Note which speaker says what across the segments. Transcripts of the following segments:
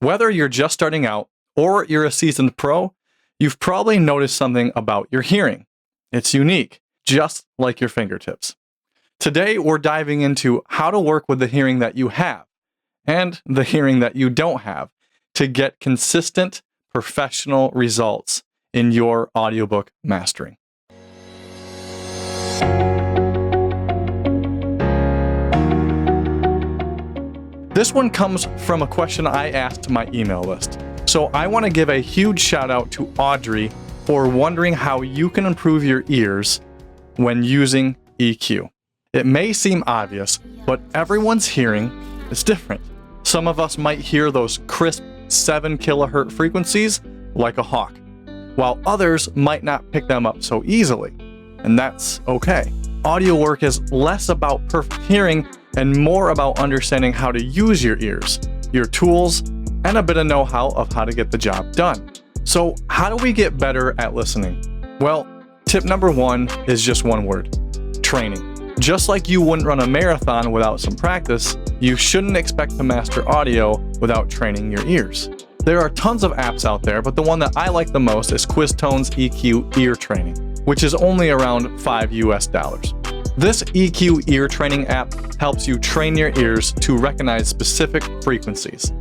Speaker 1: Whether you're just starting out or you're a seasoned pro, you've probably noticed something about your hearing. It's unique, just like your fingertips. Today, we're diving into how to work with the hearing that you have and the hearing that you don't have to get consistent, professional results in your audiobook mastering. This one comes from a question I asked to my email list. So I want to give a huge shout out to Audrey for wondering how you can improve your ears when using EQ. It may seem obvious, but everyone's hearing is different. Some of us might hear those crisp 7 kilohertz frequencies like a hawk, while others might not pick them up so easily, and that's okay. Audio work is less about perfect hearing and more about understanding how to use your ears, your tools, and a bit of know-how of how to get the job done. So how do we get better at listening? Well, tip number 1 is just one word: training. Just like you wouldn't run a marathon without some practice, you shouldn't expect to master audio without training your ears. There are tons of apps out there, but the one that I like the most is QuizTone's EQ Ear Training, which is only around $5 US. This EQ ear training app helps you train your ears to recognize specific frequencies.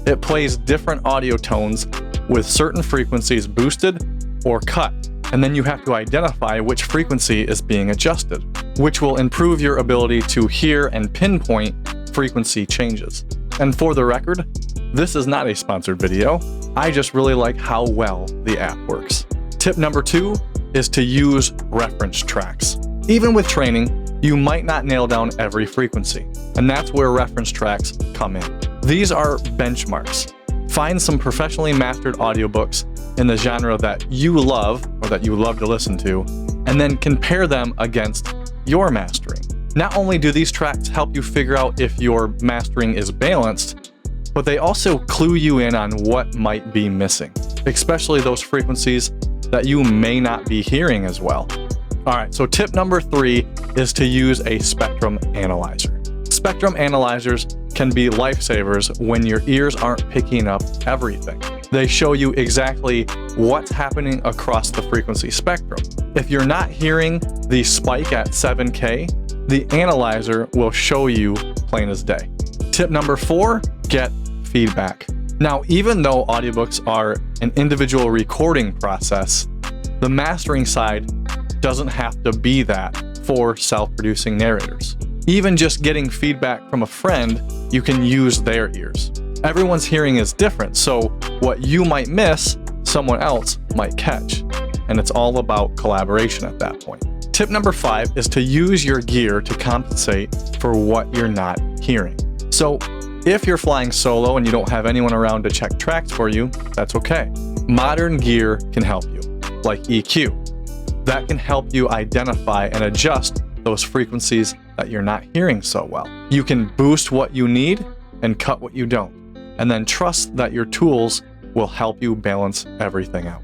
Speaker 1: It plays different audio tones with certain frequencies boosted or cut, and then you have to identify which frequency is being adjusted, which will improve your ability to hear and pinpoint frequency changes. And for the record, this is not a sponsored video. I just really like how well the app works. Tip number 2 is to use reference tracks. Even with training, you might not nail down every frequency, and that's where reference tracks come in. These are benchmarks. Find some professionally mastered audiobooks in the genre that you love or that you love to listen to, and then compare them against your mastering. Not only do these tracks help you figure out if your mastering is balanced, but they also clue you in on what might be missing, especially those frequencies that you may not be hearing as well. All right, so tip number 3 is to use a spectrum analyzer. Spectrum analyzers can be lifesavers when your ears aren't picking up everything. They show you exactly what's happening across the frequency spectrum. If you're not hearing the spike at 7K, the analyzer will show you plain as day. Tip number 4, get feedback. Now, even though audiobooks are an individual recording process, the mastering side doesn't have to be that for self-producing narrators. Even just getting feedback from a friend, you can use their ears. Everyone's hearing is different, so what you might miss, someone else might catch. And it's all about collaboration at that point. Tip number 5 is to use your gear to compensate for what you're not hearing. So if you're flying solo and you don't have anyone around to check tracks for you, that's okay. Modern gear can help you, like EQ. That can help you identify and adjust those frequencies that you're not hearing so well. You can boost what you need and cut what you don't, and then trust that your tools will help you balance everything out.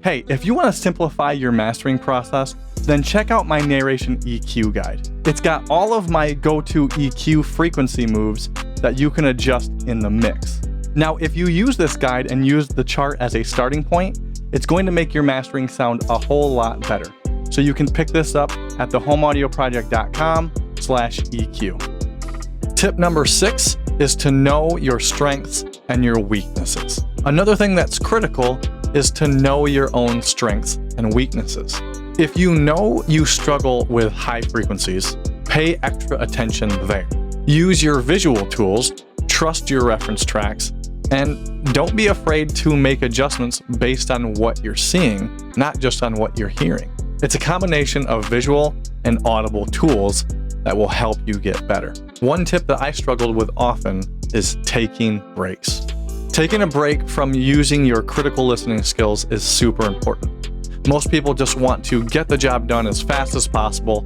Speaker 1: Hey, if you want to simplify your mastering process, then check out my narration EQ guide. It's got all of my go-to EQ frequency moves that you can adjust in the mix. Now, if you use this guide and use the chart as a starting point, it's going to make your mastering sound a whole lot better. So you can pick this up at thehomeaudioproject.com/EQ. Tip number 6 is to know your strengths and your weaknesses. Another thing that's critical is to know your own strengths and weaknesses. If you know you struggle with high frequencies, pay extra attention there. Use your visual tools, trust your reference tracks, and don't be afraid to make adjustments based on what you're seeing, not just on what you're hearing. It's a combination of visual and audible tools that will help you get better. One tip that I struggled with often is taking breaks. Taking a break from using your critical listening skills is super important. Most people just want to get the job done as fast as possible,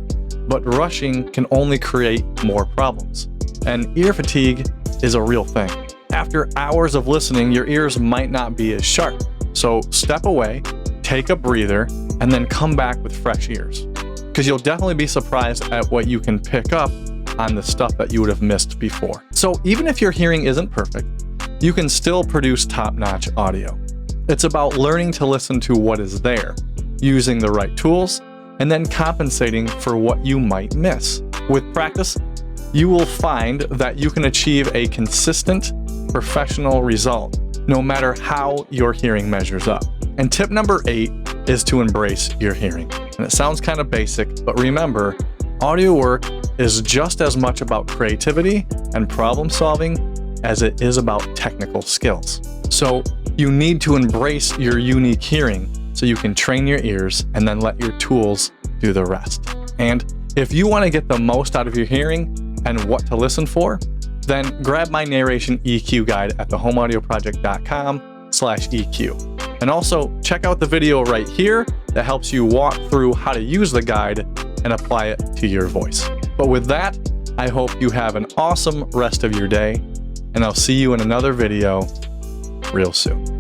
Speaker 1: but rushing can only create more problems. And ear fatigue is a real thing. After hours of listening, your ears might not be as sharp. So step away, take a breather, and then come back with fresh ears. Because you'll definitely be surprised at what you can pick up on the stuff that you would have missed before. So even if your hearing isn't perfect, you can still produce top-notch audio. It's about learning to listen to what is there, using the right tools, and then compensating for what you might miss. With practice, you will find that you can achieve a consistent, professional result, no matter how your hearing measures up. And tip number 8 is to embrace your hearing. And it sounds kind of basic, but remember, audio work is just as much about creativity and problem solving as it is about technical skills. So you need to embrace your unique hearing so you can train your ears and then let your tools do the rest. And if you want to get the most out of your hearing and what to listen for, then grab my narration EQ guide at thehomeaudioproject.com/EQ. And also check out the video right here that helps you walk through how to use the guide and apply it to your voice. But with that, I hope you have an awesome rest of your day, and I'll see you in another video real soon.